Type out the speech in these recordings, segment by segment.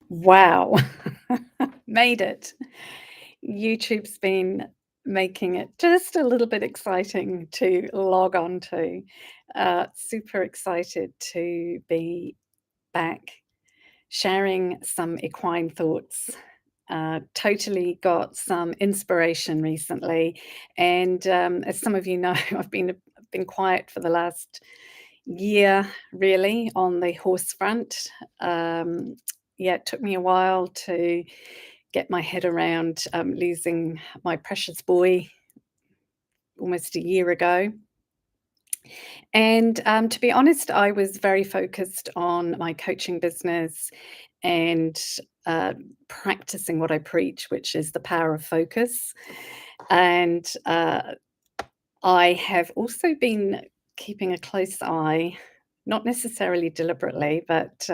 Wow. Made it. YouTube's been making it just a little bit exciting to log on to. Super excited to be back sharing some equine thoughts. Totally got some inspiration recently, and as some of you know, I've been quiet for the last year, really, on the horse front. Um, yeah, it took me a while to get my head around losing my precious boy almost a year ago. And to be honest, I was very focused on my coaching business and uh, practicing what I preach, which is the power of focus. And I have also been keeping a close eye, not necessarily deliberately, but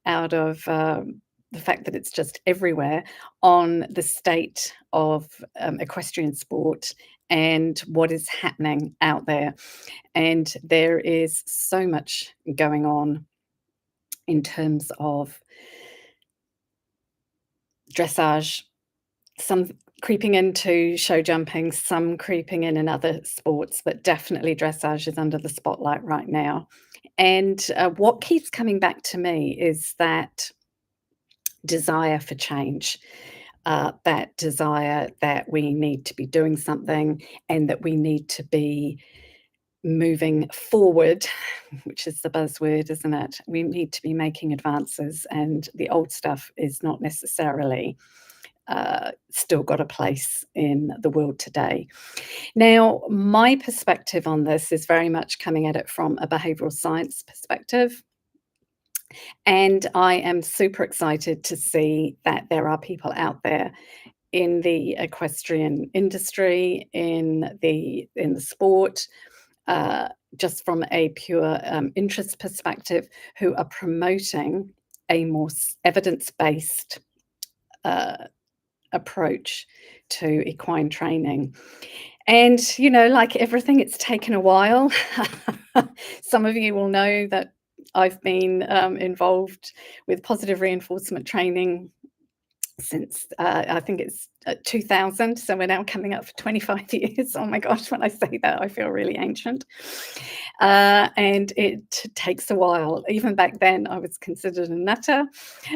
out of the fact that it's just everywhere, on the state of equestrian sport and what is happening out there. And there is so much going on in terms of dressage, some creeping into show jumping, some creeping in other sports, but definitely dressage is under the spotlight right now. And what keeps coming back to me is that desire for change, that desire that we need to be doing something and that we need to be moving forward, which is the buzzword, isn't it? We need to be making advances, and the old stuff is not necessarily still got a place in the world today. Now, my perspective on this is very much coming at it from a behavioral science perspective. And I am super excited to see that there are people out there in the equestrian industry, in the sport, uh, just from a pure interest perspective, who are promoting a more evidence-based uh, approach to equine training. And, like everything, it's taken a while. Some of you will know that I've been involved with positive reinforcement training since I think it's 2000. So we're now coming up for 25 years. Oh my gosh, when I say that, I feel really ancient. And it takes a while. Even back then, I was considered a nutter,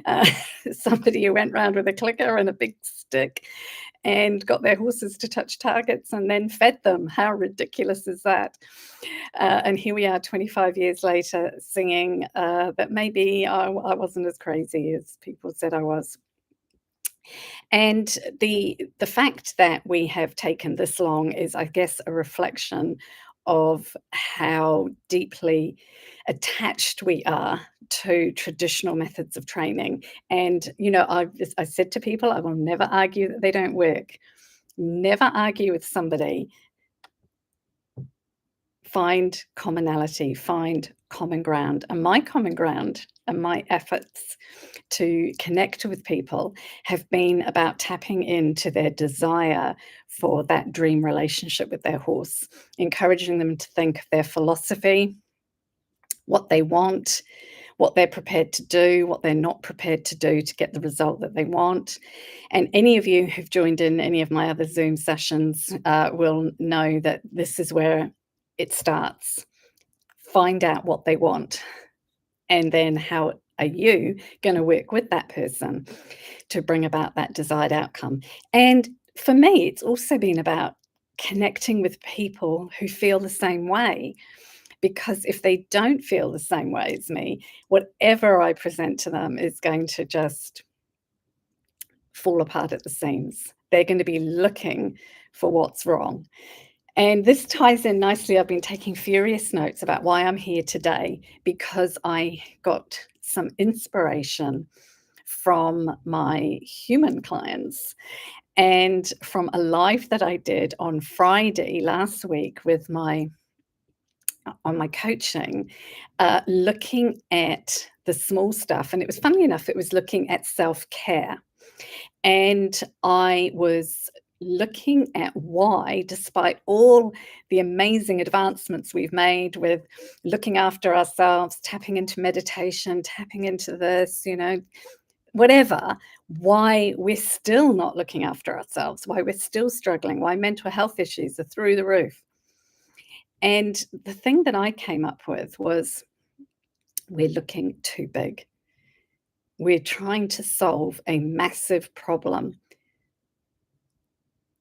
uh, somebody who went round with a clicker and a big stick and got their horses to touch targets and then fed them. How ridiculous is that? And here we are 25 years later singing that maybe I wasn't as crazy as people said I was. And the fact that we have taken this long is, I guess, a reflection of how deeply attached we are to traditional methods of training. And, I said to people, I will never argue that they don't work. Never argue with somebody. Find commonality, find common ground. And my common ground and my efforts to connect with people have been about tapping into their desire for that dream relationship with their horse, encouraging them to think of their philosophy, what they want, what they're prepared to do, what they're not prepared to do to get the result that they want. And any of you who've joined in any of my other Zoom sessions will know that this is where it starts. Find out what they want, and then how are you going to work with that person to bring about that desired outcome. And for me, it's also been about connecting with people who feel the same way, because if they don't feel the same way as me, whatever I present to them is going to just fall apart at the seams. They're going to be looking for what's wrong. And this ties in nicely. I've been taking furious notes about why I'm here today, because I got some inspiration from my human clients and from a live that I did on Friday last week with my coaching, looking at the small stuff. And it was, funny enough, it was looking at self-care. And I was looking at why, despite all the amazing advancements we've made with looking after ourselves, tapping into meditation, tapping into this, whatever, why we're still not looking after ourselves, why we're still struggling, why mental health issues are through the roof. And the thing that I came up with was we're looking too big. We're trying to solve a massive problem,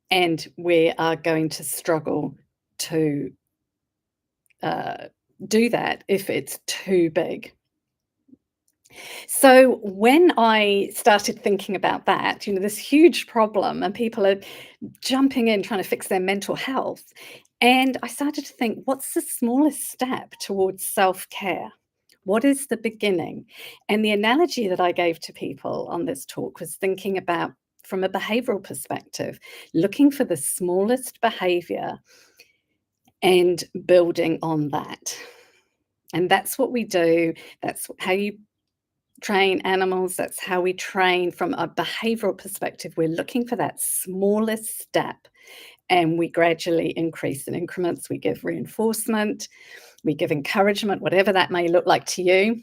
and we are going to struggle to uh, do that if it's too big. So when I started thinking about that, this huge problem, and people are jumping in trying to fix their mental health, and I started to think, what's the smallest step towards self-care? What is the beginning? And the analogy that I gave to people on this talk was thinking about from a behavioral perspective, looking for the smallest behavior and building on that. And that's what we do. That's how you train animals. That's how we train from a behavioral perspective. We're looking for that smallest step, and we gradually increase in increments. We give reinforcement, we give encouragement, whatever that may look like to you,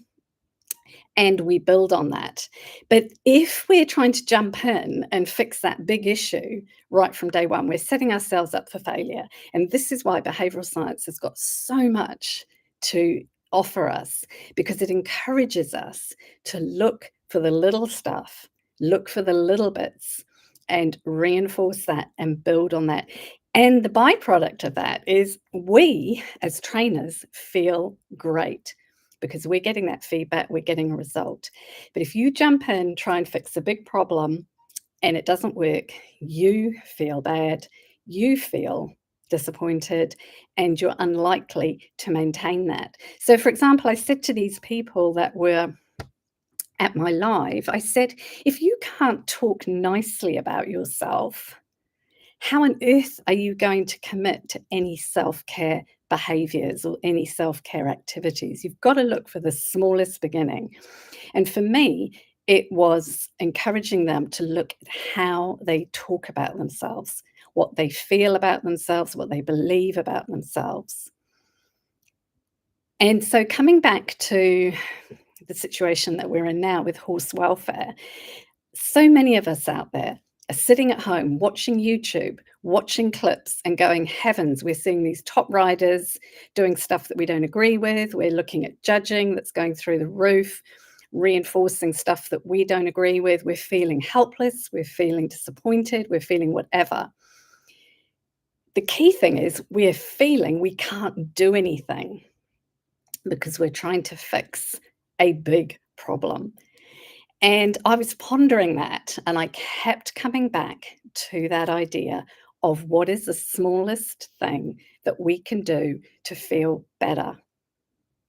and we build on that. But if we're trying to jump in and fix that big issue right from day one, we're setting ourselves up for failure. And this is why behavioral science has got so much to offer us, because it encourages us to look for the little stuff, look for the little bits, and reinforce that and build on that. And the byproduct of that is we, as trainers, feel great because we're getting that feedback, we're getting a result. But if you jump in, try and fix a big problem and it doesn't work, you feel bad, you feel disappointed, and you're unlikely to maintain that. So, for example, I said to these people that were at my live, I said, if you can't talk nicely about yourself, how on earth are you going to commit to any self-care behaviors or any self-care activities? You've got to look for the smallest beginning. And for me, it was encouraging them to look at how they talk about themselves, what they feel about themselves, what they believe about themselves. And so coming back to the situation that we're in now with horse welfare, so many of us out there are sitting at home watching YouTube, watching clips and going, heavens, we're seeing these top riders doing stuff that we don't agree with. We're looking at judging that's going through the roof, reinforcing stuff that we don't agree with. We're feeling helpless. We're feeling disappointed. We're feeling whatever. The key thing is we're feeling we can't do anything because we're trying to fix a big problem. And I was pondering that, and I kept coming back to that idea of what is the smallest thing that we can do to feel better,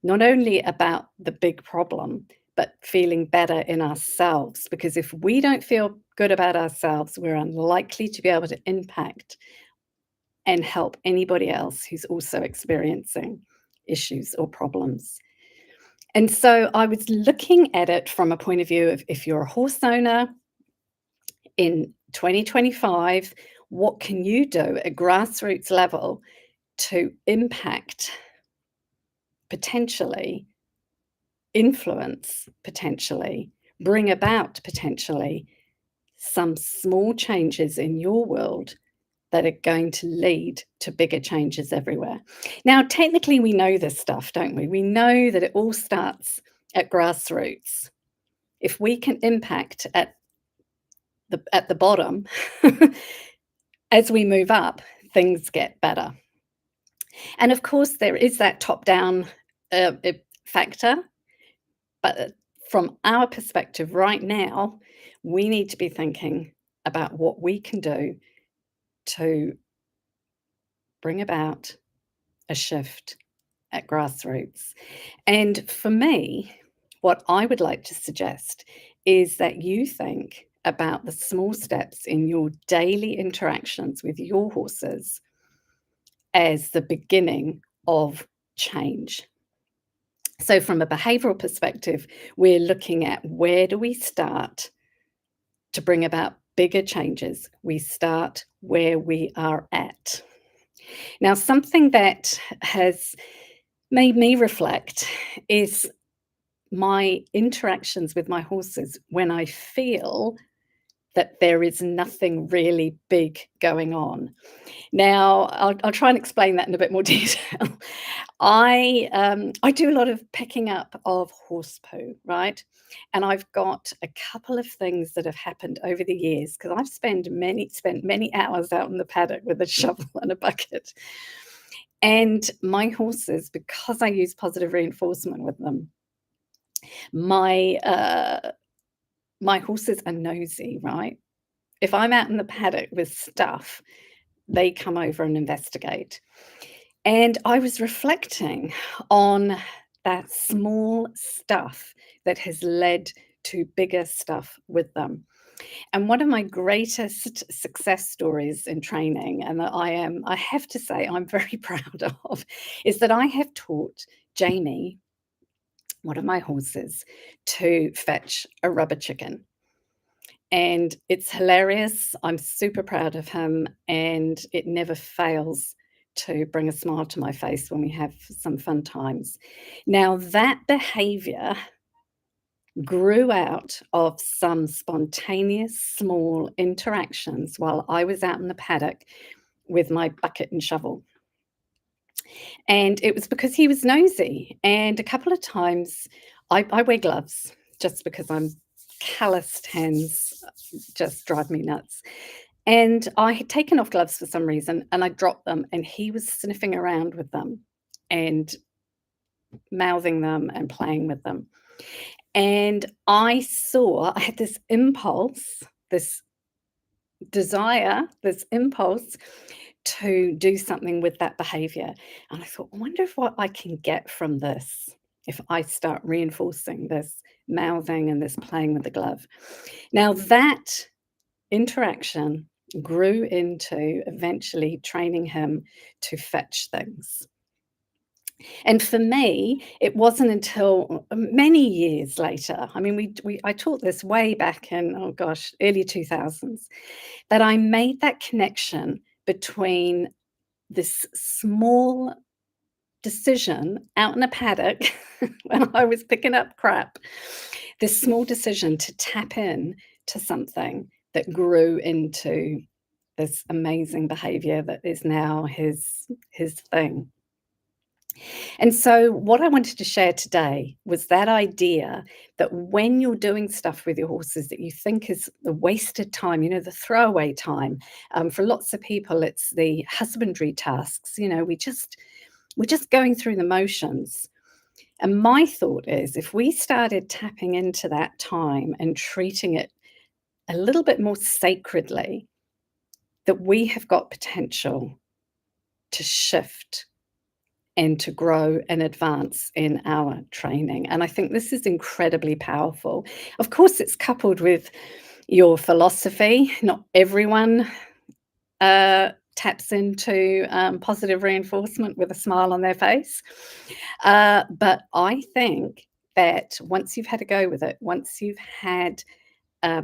not only about the big problem, but feeling better in ourselves. Because if we don't feel good about ourselves, we're unlikely to be able to impact and help anybody else who's also experiencing issues or problems. And so I was looking at it from a point of view of if you're a horse owner in 2025, what can you do at grassroots level to impact, potentially influence, potentially bring about, potentially some small changes in your world that are going to lead to bigger changes everywhere. Now, technically, we know this stuff, don't we? We know that it all starts at grassroots. If we can impact at the bottom, as we move up, things get better. And of course, there is that top-down factor, but from our perspective right now, we need to be thinking about what we can do to bring about a shift at grassroots. And for me, what I would like to suggest is that you think about the small steps in your daily interactions with your horses as the beginning of change. So, from a behavioral perspective, we're looking at where do we start to bring about bigger changes? We start where we are at. Now, something that has made me reflect is my interactions with my horses when I feel that there is nothing really big going on. Now, I'll try and explain that in a bit more detail. I do a lot of picking up of horse poo, right? And I've got a couple of things that have happened over the years because I've spent many hours out in the paddock with a shovel and a bucket. And my horses, because I use positive reinforcement with them, my my horses are nosy, right? If I'm out in the paddock with stuff, they come over and investigate. And I was reflecting on that small stuff that has led to bigger stuff with them. And one of my greatest success stories in training, and that I have to say, I'm very proud of, is that I have taught Jamie, one of my horses, to fetch a rubber chicken. And it's hilarious. I'm super proud of him, and it never fails to bring a smile to my face when we have some fun times. Now, that behavior grew out of some spontaneous small interactions while I was out in the paddock with my bucket and shovel. And it was because he was nosy. And a couple of times I wear gloves just because I'm calloused hands just drive me nuts. And I had taken off gloves for some reason and I dropped them and he was sniffing around with them and mouthing them and playing with them. And I had this impulse, this desire, this impulse to do something with that behavior. And I thought, I wonder if what I can get from this if I start reinforcing this mouthing and this playing with the glove. Now, that interaction grew into eventually training him to fetch things. And for me, it wasn't until many years later, I mean, I taught this way back in, oh gosh, early 2000s, that I made that connection between this small decision out in a paddock when I was picking up crap, this small decision to tap in to something that grew into this amazing behavior that is now his thing. And so what I wanted to share today was that idea that when you're doing stuff with your horses that you think is the wasted time, the throwaway time, for lots of people, it's the husbandry tasks. We're just going through the motions. And my thought is if we started tapping into that time and treating it a little bit more sacredly, that we have got potential to shift and to grow and advance in our training. And I think this is incredibly powerful. Of course, it's coupled with your philosophy. Not everyone taps into positive reinforcement with a smile on their face. But I think that once you've had a go with it, once you've had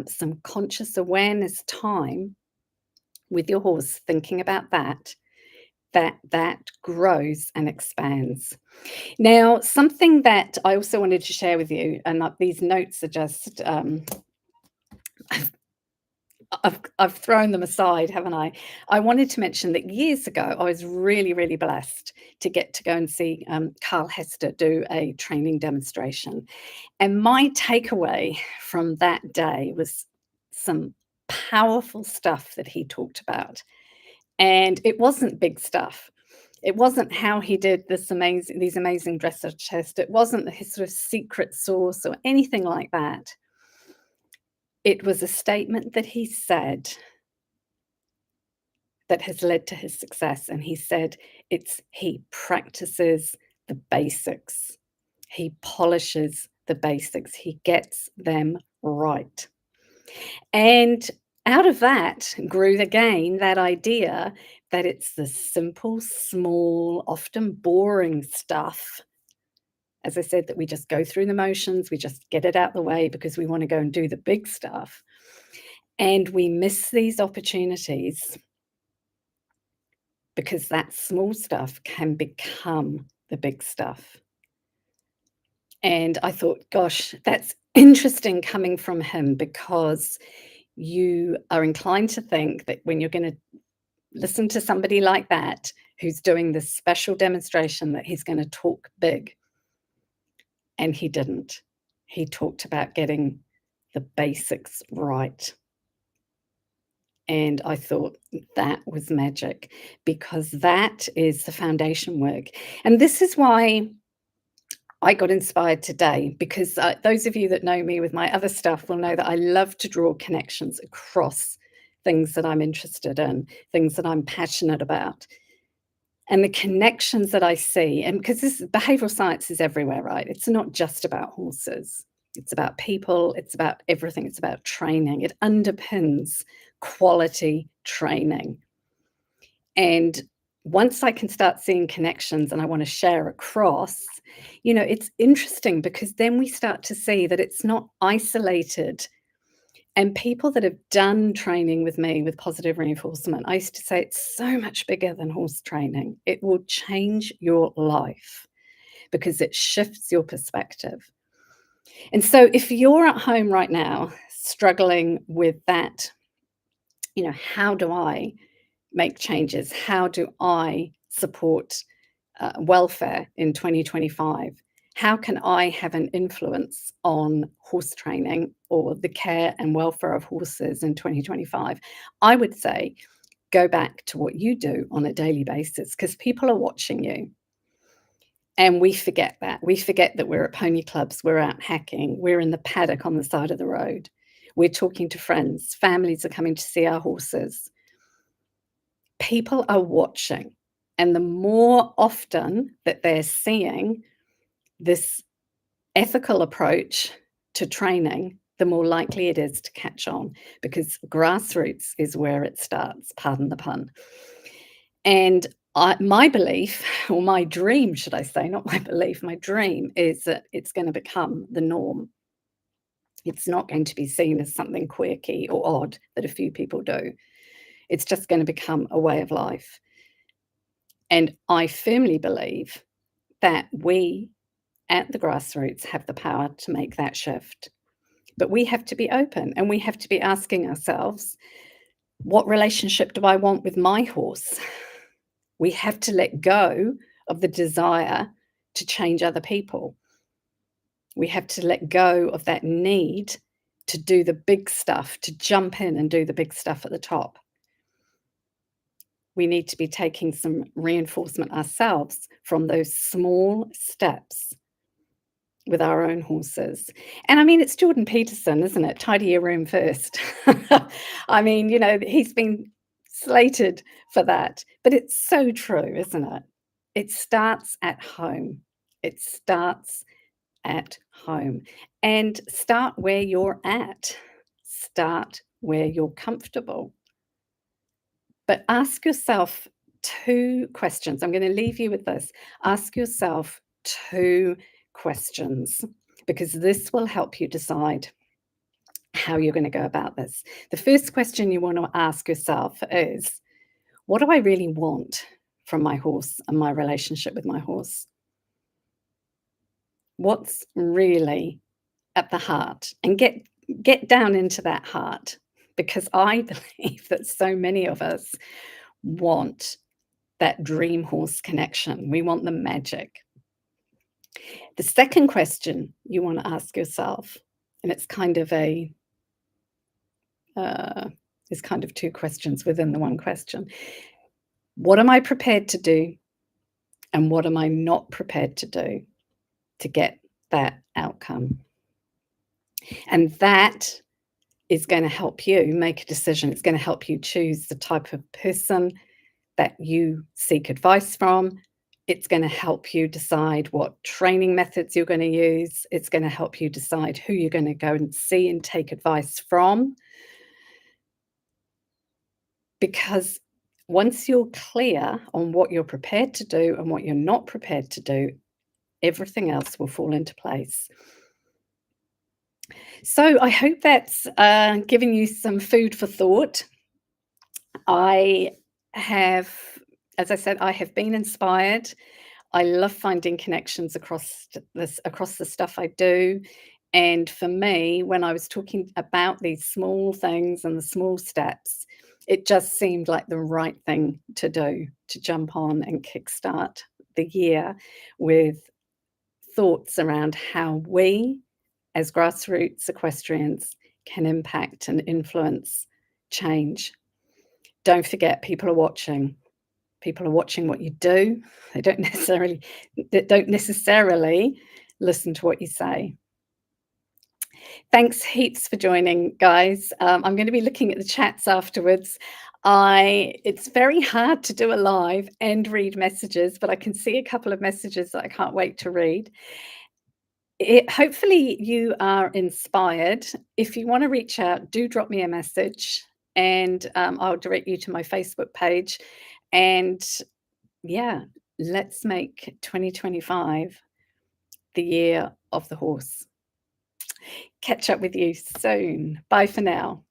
some conscious awareness time with your horse thinking about that grows and expands. Now, something that I also wanted to share with you, and these notes are just I've thrown them aside, haven't I? I wanted to mention that years ago, I was really, really blessed to get to go and see Carl Hester do a training demonstration. And my takeaway from that day was some powerful stuff that he talked about. And it wasn't big stuff. It wasn't how he did these amazing dressage tests. It wasn't his sort of secret sauce or anything like that. It was a statement that he said that has led to his success. And he said he practices the basics. He polishes the basics. He gets them right. And out of that grew again that idea that it's the simple, small, often boring stuff, as I said, that we just go through the motions, we just get it out the way because we want to go and do the big stuff. And we miss these opportunities because that small stuff can become the big stuff. And I thought, gosh, that's interesting coming from him, because you are inclined to think that when you're going to listen to somebody like that, who's doing this special demonstration, that he's going to talk big. And he didn't. He talked about getting the basics right. And I thought that was magic, because that is the foundation work. And this is why I got inspired today, because those of you that know me with my other stuff will know that I love to draw connections across things that I'm interested in, things that I'm passionate about. And the connections that I see, and because this behavioral science is everywhere, right? It's not just about horses. It's about people, it's about everything, it's about training. It underpins quality training. And once I can start seeing connections and I want to share across, it's interesting, because then we start to see that it's not isolated. And people that have done training with me with positive reinforcement, I used to say it's so much bigger than horse training. It will change your life because it shifts your perspective. And so if you're at home right now struggling with that, how do I make changes? How do I support welfare in 2025? How can I have an influence on horse training or the care and welfare of horses in 2025? I would say go back to what you do on a daily basis, because people are watching you. And we forget that. We forget that we're at pony clubs, we're out hacking, we're in the paddock on the side of the road, we're talking to friends, families are coming to see our horses. People are watching. And the more often that they're seeing this ethical approach to training, the more likely it is to catch on, because grassroots is where it starts, pardon the pun. And my belief, or my dream, should I say, not my belief, my dream is that it's going to become the norm. It's not going to be seen as something quirky or odd that a few people do. It's just going to become a way of life. And I firmly believe that we at the grassroots have the power to make that shift. But we have to be open, and we have to be asking ourselves, what relationship do I want with my horse? We have to let go of the desire to change other people. We have to let go of that need to do the big stuff, to jump in and do the big stuff at the top. We need to be taking some reinforcement ourselves from those small steps with our own horses. And I mean, it's Jordan Peterson, isn't it? Tidy your room first. I mean, he's been slated for that, but it's so true, isn't it? It starts at home. It starts at home. And start where you're at. Start where you're comfortable. But ask yourself 2 questions. I'm going to leave you with this. Ask yourself 2 questions, because this will help you decide how you're going to go about this. The first question you want to ask yourself is, what do I really want from my horse and my relationship with my horse? What's really at the heart? And get down into that heart, because I believe that so many of us want that dream horse connection. We want the magic. The second question you want to ask yourself, and it's kind of there's kind of 2 questions within the one question. What am I prepared to do? And what am I not prepared to do to get that outcome? And that is going to help you make a decision. It's going to help you choose the type of person that you seek advice from. It's going to help you decide what training methods you're going to use. It's going to help you decide who you're going to go and see and take advice from. Because once you're clear on what you're prepared to do and what you're not prepared to do, everything else will fall into place. So I hope that's given you some food for thought. I have, as I said, I have been inspired. I love finding connections across the stuff I do, and for me, when I was talking about these small things and the small steps, it just seemed like the right thing to do, to jump on and kickstart the year with thoughts around how we, as grassroots equestrians, can impact and influence change. Don't forget, people are watching. People are watching what you do. They don't necessarily listen to what you say. Thanks heaps for joining, guys. I'm going to be looking at the chats afterwards. I It's very hard to do a live and read messages, but I can see a couple of messages that I can't wait to read. Hopefully you are inspired. If you want to reach out, do drop me a message, and I'll direct you to my Facebook page. And yeah, let's make 2025 the year of the horse. Catch up with you soon. Bye for now.